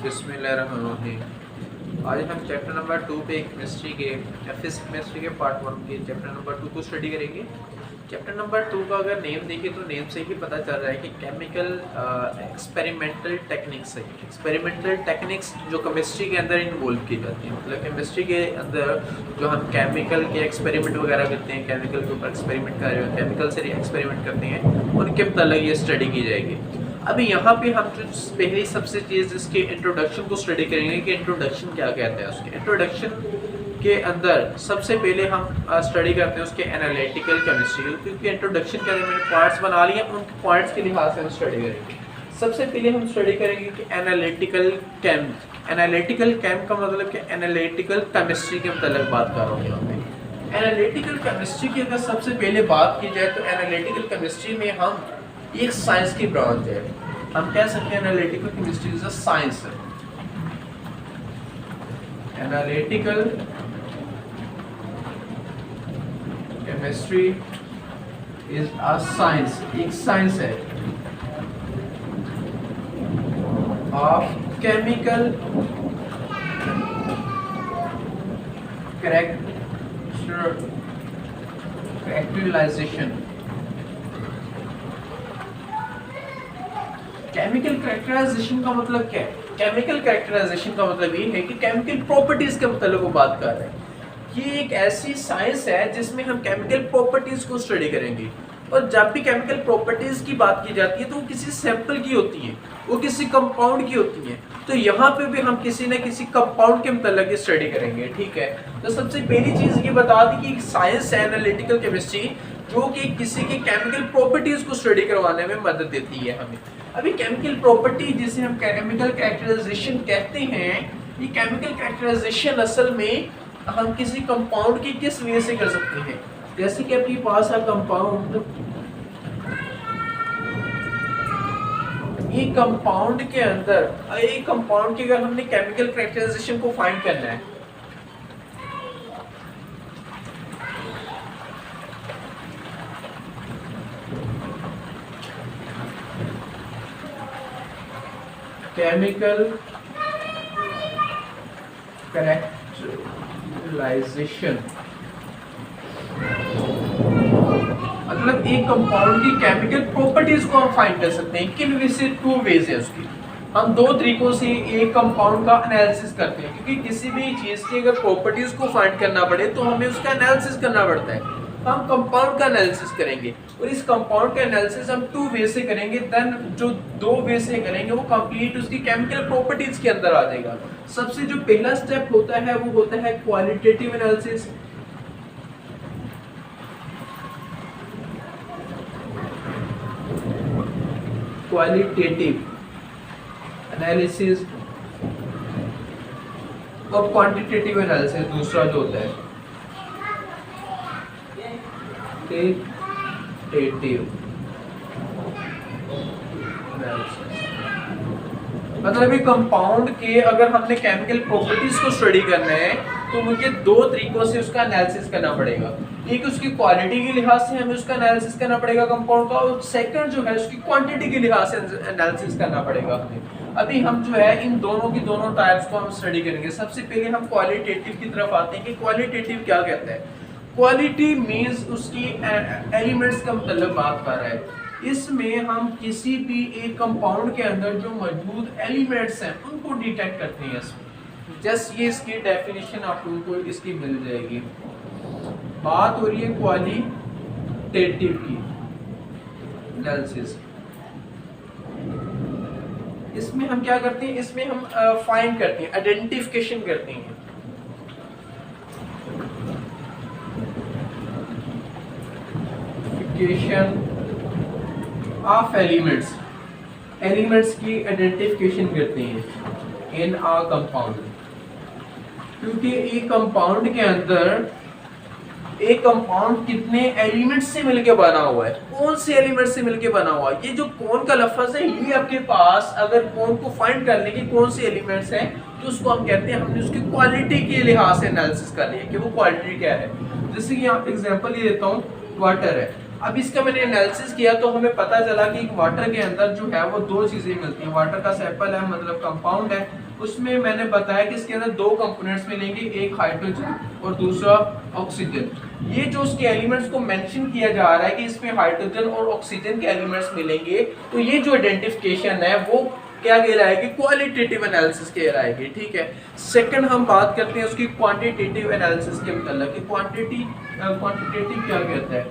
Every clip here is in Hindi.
बिस्मिल्लाहिर्रहमानिर्रहीम। आज हम चैप्टर नंबर 2 पे केमिस्ट्री के फिजिक्स केमिस्ट्री के पार्ट 1 के चैप्टर नंबर 2 को स्टडी करेंगे। चैप्टर नंबर 2 का अगर नेम देखें तो नेम से ही पता चल रहा है कि केमिकल एक्सपेरिमेंटल टेक्निक्स है। एक्सपेरिमेंटल टेक्निक्स जो केमिस्ट्री के अंदर इन्वॉल्व की जाती हैं, मतलब केमिस्ट्री के अंदर जो हम केमिकल के एक्सपेरिमेंट वगैरह करते हैं, केमिकल के ऊपर एक्सपेरिमेंट कर रहे हैं, केमिकल से एक्सपेरिमेंट करते हैं, उनके मतलब ये स्टडी की जाएगी। अभी यहाँ पे हम जो पहली सबसे चीज़ इसके इंट्रोडक्शन को स्टडी करेंगे कि इंट्रोडक्शन क्या कहते हैं। उसके इंट्रोडक्शन के अंदर सबसे पहले हम स्टडी करते हैं उसके एनालिटिकल केमिस्ट्री, क्योंकि इंट्रोडक्शन के अंदर मैंने पार्ट्स बना लिए, उन पॉइंट्स के लिहाज से हम स्टडी करेंगे। सबसे पहले हम स्टडी करेंगे कि एनालिटिकल केम। एनालिटिकल केम का मतलब कि एनालिटिकल केमिस्ट्री के मतलब बात कर रहा हूँ यहाँ पे। एनालिटिकल केमिस्ट्री की अगर सबसे पहले बात की जाए तो एनालिटिकल केमिस्ट्री में हम एक साइंस की ब्रांच है, हम कह सकते हैं analytical chemistry is a science है। Analytical chemistry is a science, एक साइंस है of chemical characterization. Chemical characterization का मतलब क्या है? केमिकल कैरेक्टराइजेशन का मतलब ये है कि केमिकल प्रॉपर्टीज के मतलब वो बात कर रहे हैं। ये एक ऐसी साइंस है जिसमें हम केमिकल प्रॉपर्टीज को स्टडी करेंगे, और जब भी केमिकल प्रॉपर्टीज की बात की जाती है तो वो किसी सैंपल की होती है, वो किसी कंपाउंड की होती है। तो यहाँ पे भी हम किसी न किसी कंपाउंड के मतलब स्टडी करेंगे, ठीक है। तो सबसे पहली चीज ये बता दी कि साइंस है एनालिटिकल केमिस्ट्री, जो कि किसी के केमिकल प्रॉपर्टीज को स्टडी करवाने में मदद देती है हमें। अभी केमिकल प्रॉपर्टी जिसे हम केमिकल कैरेक्टराइजेशन कहते हैं, ये केमिकल कैरेक्टराइजेशन असल में हम किसी कंपाउंड की किस वजह से कर सकते हैं। जैसे कि आपके पास है कंपाउंड, ये कंपाउंड के अंदर एक कंपाउंड की अगर हमने केमिकल कैरेक्टराइजेशन को फाइंड करना है, केमिकल कैरेक्टराइजेशन मतलब एक कंपाउंड की केमिकल प्रॉपर्टीज को हम फाइंड कर सकते हैं। किन वे से? 2 वेज है उसकी। हम 2 तरीकों से एक कंपाउंड का एनालिसिस करते हैं, क्योंकि किसी भी चीज की अगर प्रॉपर्टीज को फाइंड करना पड़े तो हमें उसका एनालिसिस करना पड़ता है। हम कंपाउंड का एनालिसिस करेंगे, और इस कंपाउंड का एनालिसिस हम 2 वे से करेंगे। देन जो 2 वे से करेंगे वो कंप्लीट उसकी केमिकल प्रॉपर्टीज के अंदर आ जाएगा। सबसे जो पहला स्टेप होता है वो होता है क्वालिटेटिव एनालिसिस। क्वालिटेटिव एनालिसिस और क्वांटिटेटिव एनालिसिस दूसरा जो होता है क्वांटिटेटिव एनालिसिस। मतलब एक कंपाउंड के अगर हमने केमिकल प्रॉपर्टीज को स्टडी करना है तो मुझे 2 तरीकों से उसका एनालिसिस करना पड़ेगा। एक उसकी क्वालिटी के लिहाज से हमें उसका एनालिसिस करना पड़ेगा कंपाउंड का, और सेकंड जो है उसकी क्वांटिटी के लिहाज से एनालिसिस करना पड़ेगा हमें। अभी हम जो है इन दोनों की दोनों टाइप्स को हम स्टडी करेंगे। सबसे पहले हम क्वालिटेटिव की तरफ आते हैं कि क्वालिटेटिव क्या कहता है। क्वालिटी मीन्स उसकी एलिमेंट्स का मतलब बात कर रहा है। इसमें हम किसी भी एक कंपाउंड के अंदर जो मौजूद एलिमेंट्स हैं उनको डिटेक्ट करते हैं। इसमें जस्ट ये इसकी डेफिनेशन आप लोगों को इसकी मिल जाएगी। बात हो रही है क्वालिटेटिव की एनालिसिस। इसमें हम क्या करते हैं, इसमें हम फाइंड करते हैं, आइडेंटिफिकेशन करते हैं। ऑफ एलिमेंट्स, एलिमेंट्स की आइडेंटिफिकेशन करते हैं इन अ कंपाउंड। क्योंकि एक कंपाउंड के अंदर एक कंपाउंड कितने एलिमेंट्स से मिलके बना हुआ है, कौन से एलिमेंट से मिलके बना हुआ है। ये जो कौन का लफ्ज है, ये आपके पास अगर कौन को फाइंड करने की कौन से एलिमेंट्स हैं तो उसको हम कहते हैं, हमने उसकी क्वालिटी के लिहाज से एनालिसिस कर लिया कि वो क्वालिटी क्या है। जैसे कि यहाँ पे एग्जांपल ये देता हूँ, वाटर है। अब इसका मैंने एनालिसिस किया तो हमें पता चला कि वाटर के अंदर जो है वो दो चीज़ें मिलती हैं। वाटर का सैंपल है, मतलब कंपाउंड है, उसमें मैंने बताया कि इसके अंदर दो कंपोनेंट्स मिलेंगे, एक हाइड्रोजन और दूसरा ऑक्सीजन। ये जो उसके एलिमेंट्स को मेंशन किया जा रहा है कि इसमें हाइड्रोजन और ऑक्सीजन के एलिमेंट्स मिलेंगे, तो ये जो आइडेंटिफिकेशन है वो क्या कहलाएगी, क्वालिटेटिव एनालिसिस कहलाएगी। ठीक है। सेकंड हम बात करते हैं उसकी क्वांटिटेटिव एनालिसिस के मतलब कि क्वांटिटेटिव क्या कहता है।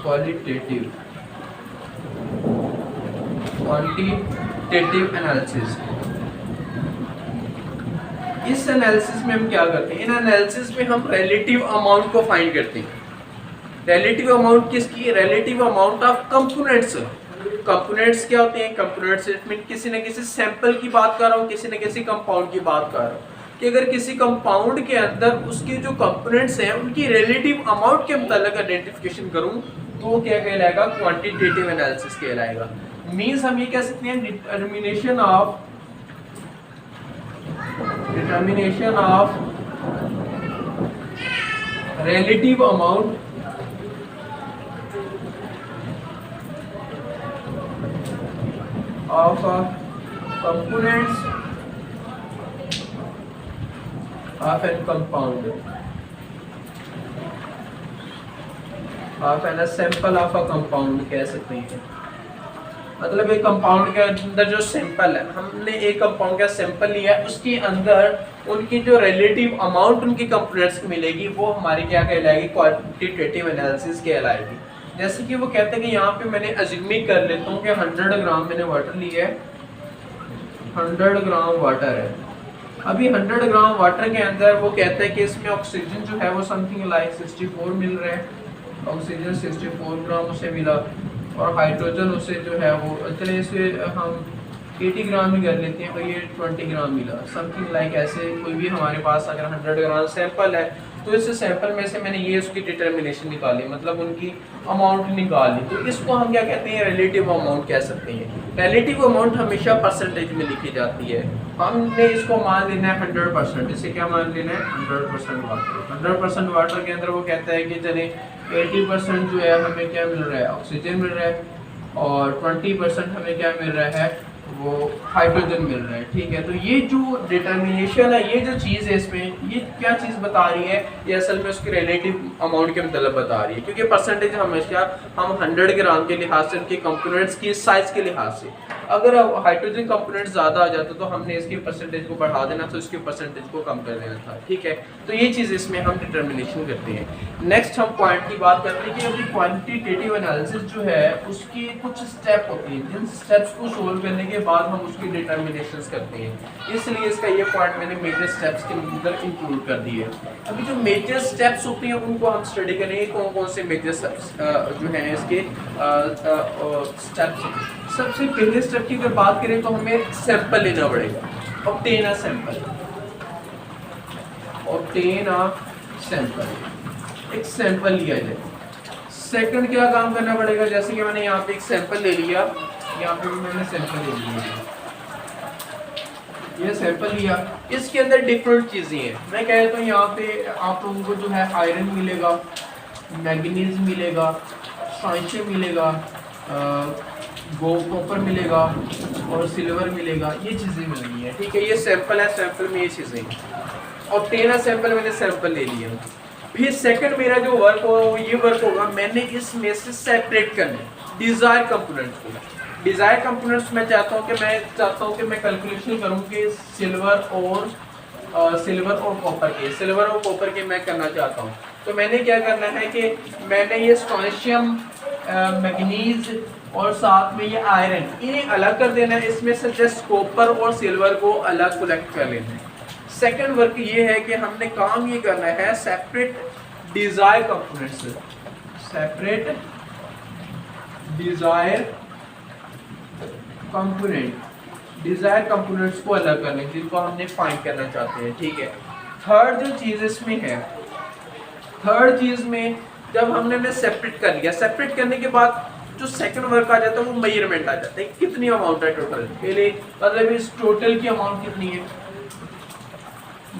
क्वांटिटेटिव एनालिसिस, इस एनालिसिस में हम क्या करते हैं, इन एनालिसिस में हम रिलेटिव अमाउंट को फाइंड करते हैं। रिलेटिव अमाउंट किसकी, relative amount of components. Components क्या होते हैं, कंपोनेंट्स मीन किसी न किसी सैंपल की बात कर रहा हूँ, किसी न किसी कंपाउंड की बात कर रहा हूँ कि अगर किसी कंपाउंड के अंदर उसके जो कंपोनेंट्स हैं उनकी रिलेटिव अमाउंट के मुताबिक आइडेंटिफिकेशन करूँ तो वो क्या कहलाएगा, क्वांटिटेटिव एनालिसिस कहलाएगा। मींस हम ये कह सकते हैं determination of relative amount of components of a compound of a sample of a compound कह सकते हैं। मतलब एक कंपाउंड के अंदर जो सैंपल है, हमने एक कंपाउंड का सैंपल लिया है, उसके अंदर उनकी जो रिलेटिव अमाउंट उनकी कंपोनेंट्स की मिलेगी वो हमारी क्या कहलाएगी, क्वांटिटेटिव एनालिसिस कहलाएगी। जैसे कि वो कहते हैं कि यहाँ पे मैंने अज्यूमिंग कर लेता हूँ कि 100 ग्राम मैंने वाटर लिया है, 100 ग्राम वाटर है। अभी 100 ग्राम वाटर के अंदर वो कहता है कि इसमें ऑक्सीजन जो है वो समथिंग लाइक 64 मिल रहा है, ऑक्सीजन 64 ग्राम उसे मिला, और हाइड्रोजन उसे जो है वो, चलिए इसे हम 80 ग्राम ही कर लेते हैं, तो ये 20 ग्राम मिला, समथिंग लाइक ऐसे। कोई भी हमारे पास अगर 100 ग्राम सैंपल है तो इस सैंपल में से मैंने ये उसकी डिटर्मिनेशन निकाली, मतलब उनकी अमाउंट निकाली, तो इसको हम क्या कहते हैं, रिलेटिव अमाउंट कह सकते हैं। रिलेटिव अमाउंट हमेशा परसेंटेज में लिखी जाती है। हमने इसको मान लेना है 100%, इसे क्या मान लेना है, 100% वाटर। 100% वाटर के अंदर वो कहता है कि चले 80% जो है हमें क्या मिल रहा है, ऑक्सीजन मिल रहा है, और 20% हमें क्या मिल रहा है, वो हाइड्रोजन मिल रहा है। ठीक है। तो ये जो डिटर्मिनेशन है, ये जो चीज़ है इसमें, ये क्या चीज़ बता रही है, ये असल में उसके रिलेटिव अमाउंट के मतलब बता रही है, क्योंकि परसेंटेज हमेशा हम 100 ग्राम के लिहाज से, उनके कंपोनेंट्स की साइज के लिहाज से, अगर हाइड्रोजन कंपोनेंट ज़्यादा आ जाता तो हमने इसकी परसेंटेज को बढ़ा देना, तो इसके परसेंटेज को कम कर देना था। ठीक है। तो ये चीज़ इसमें हम डिटर्मिनेशन करते हैं। नेक्स्ट हम पॉइंट की बात करते हैं कि अभी क्वांटिटेटिव एनालिसिस जो है उसकी कुछ स्टेप होती हैं, जिन स्टेप्स को सोल्व करने के बाद हम उसकी डिटर्मिनेशंस करते हैं, इसलिए इसका ये पॉइंट मैंने मेजर स्टेप्स के अंदर इंक्लूड कर दिए। अभी जो मेजर स्टेप्स होते हैं उनको हम स्टडी करेंगे, कौन कौन से मेजर स्टेप्स जो हैं इसके स्टेप्स। सबसे पहले स्टेप की अगर बात करें तो हमें सैंपल लेना पड़ेगा, obtain a sample, obtain a sample, एक सैंपल लिया जाए। सेकंड क्या काम करना पड़ेगा, जैसे कि मैंने यहाँ पे एक सैंपल ले लिया, यहाँ पे भी मैंने सैंपल ले लिया, ये सैंपल लिया, इसके अंदर डिफरेंट चीज़ें हैं। मैं कहता हूँ यहाँ पे आप लोगों को जो है आयरन मिलेगा, मैग्नीज मिलेगा, स्ट्रोंशियम मिलेगा, कॉपर मिलेगा और सिल्वर मिलेगा, ये चीज़ें मिल रही हैं। ठीक है। ये सैंपल है, सैंपल में ये चीज़ें, ऑब्टेन अ सैंपल मैंने सैंपल ले लिया। फिर सेकंड मेरा जो वर्क होगा वो ये वर्क होगा, मैंने इसमें से सेपरेट करना डिज़ायर कंपोनेंट्स को। डिज़ायर कंपोनेंट्स मैं चाहता हूँ कि मैं कैलकुलेशन करूँ कि सिल्वर और कॉपर के मैं करना चाहता हूँ। तो मैंने क्या करना है कि मैंने ये स्ट्रोंशियम, मैग्नीज और साथ में ये आयरन, इन्हें अलग कर देना है, इसमें से जस्ट कॉपर और सिल्वर को अलग कलेक्ट कर लेना है। सेकंड वर्क ये है कि हमने काम ये करना है separate desire components, separate desire components को अलग करने, जिनको हमने फाइंड करना चाहते हैं। ठीक है। थर्ड जो चीज़ इसमें है, थर्ड चीज़ में जब हमने सेपरेट कर लिया, सेपरेट करने के बाद जो सेकंड वर्क आ जाता है वो मेजरमेंट आ जाता है, कितनी अमाउंट है टोटल। पहले मतलब इस टोटल की अमाउंट कितनी है,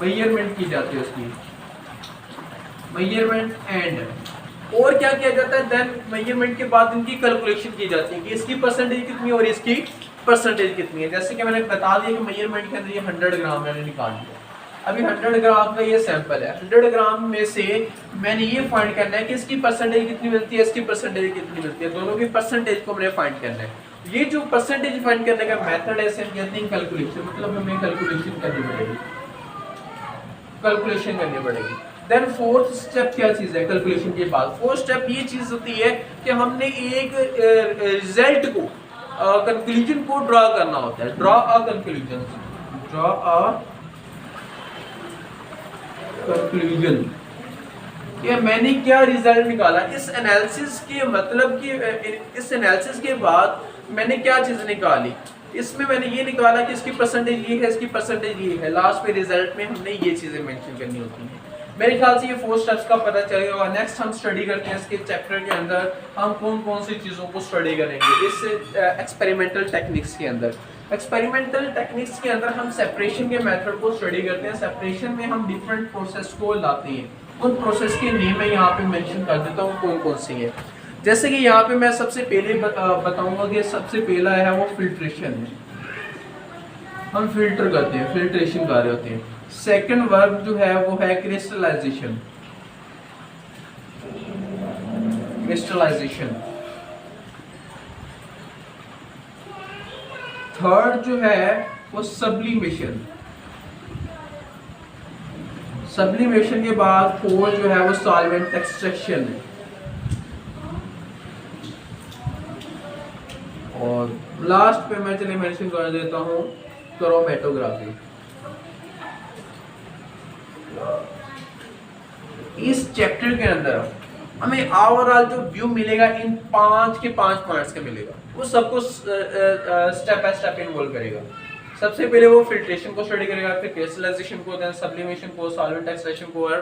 मेजरमेंट की जाती है उसकी, मेजरमेंट एंड और क्या किया जाता है, देन मेजरमेंट के बाद इनकी कैलकुलेशन की जाती है कि इसकी परसेंटेज कितनी है और इसकी परसेंटेज कितनी है। जैसे कि मैंने बता दिया कि मेजरमेंट के अंदर ये 100 ग्राम मैंने निकाल लिया, अभी 100 ग्राम का ये सैंपल है, 100 ग्राम में से मैंने ये फाइंड करना है कि इसकी परसेंटेज कितनी मिलती है, इसकी परसेंटेज कितनी मिलती है, दोनों की परसेंटेज को मैंने फाइंड करना है। ये जो परसेंटेज फाइंड करने का मेथड है इसे हम कहते हैं कैलकुलेशन, मतलब हमें कैलकुलेशन करनी पड़ेगी, कैलकुलेशन करनी पड़ेगी। देन फोर्थ स्टेप क्या चीज है कैलकुलेशन के बाद, फोर्थ स्टेप ये चीज होती है कि हमने एक रिजल्ट को कंक्लूजन को ड्रॉ करना होता है, draw a conclusion, draw a conclusion कि मैंने क्या रिजल्ट निकाला इस एनालिसिस के, मतलब कि इस एनालिसिस के बाद मैंने क्या चीज निकाली, इसमें मैंने ये निकाला कि इसकी परसेंटेज ये है, इसकी परसेंटेज ये है, लास्ट पे रिजल्ट में हमने ये चीजें मेंशन करनी होती हैं। मेरे ख्याल से ये 4 स्टेप्स का पता चलेगा। नेक्स्ट हम स्टडी करते हैं इसके चैप्टर के अंदर हम कौन कौन सी चीज़ों को स्टडी करेंगे इस एक्सपेरिमेंटल टेक्निक्स के अंदर। एक्सपेरिमेंटल टेक्निक्स के अंदर हम सेपरेशन के मेथड को स्टडी करते हैं। सेपरेशन में हम डिफरेंट प्रोसेस को लाते हैं, उन प्रोसेस के नेम मैं यहाँ पे मेंशन कर देता हूँ कौन कौन सी है। जैसे कि यहाँ पे मैं सबसे पहले बताऊंगा कि सबसे पहला है वो फिल्ट्रेशन है, हम फिल्टर करते हैं, फिल्ट्रेशन कर रहे होते हैं। सेकंड वर्ब जो है वो है क्रिस्टलाइजेशन, क्रिस्टलाइजेशन। थर्ड जो है वो सब्लिमेशन, सब्लिमेशन के बाद फोर्थ जो है वो सॉल्वेंट एक्सट्रैक्शन है, और लास्ट पे मैं चलिए मेंशन कर देता हूँ क्रोमेटोग्राफी। इस चैप्टर के अंदर हमें ओवरऑल जो व्यू मिलेगा इन 5 के 5 पॉइंट्स का मिलेगा, वो सबको स्टेप बाय स्टेप इन्वॉल्व करेगा। सबसे पहले वो फिल्ट्रेशन को स्टडी करेगा, फिर क्रिस्टलाइजेशन को, देन सब्लिमेशन को, सॉल्वेंट एक्सट्रैक्शन को और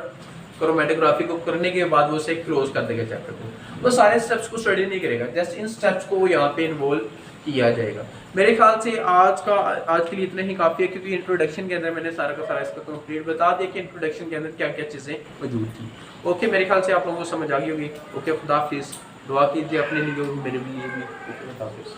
क्रोमेटोग्राफी को करने के बाद वो उसे क्लोज कर देगा चैप्टर को। वो सारे स्टेप्स को स्टडी नहीं करेगा, जस्ट इन स्टेप्स को यहाँ पे इन्वॉल्व किया जाएगा। मेरे ख्याल से आज के लिए इतना ही काफ़ी है, क्योंकि इंट्रोडक्शन के अंदर मैंने सारा का सारा इसका कंप्लीट बता दिया कि इंट्रोडक्शन के अंदर क्या क्या चीज़ें मौजूद थी। ओके, मेरे ख्याल से आप लोगों को समझ आ गई होगी। ओके, खुदा हाफिज़, दुआ कीजिए अपने लिए और मेरे लिए भी। ओके, खुदा हाफिज़।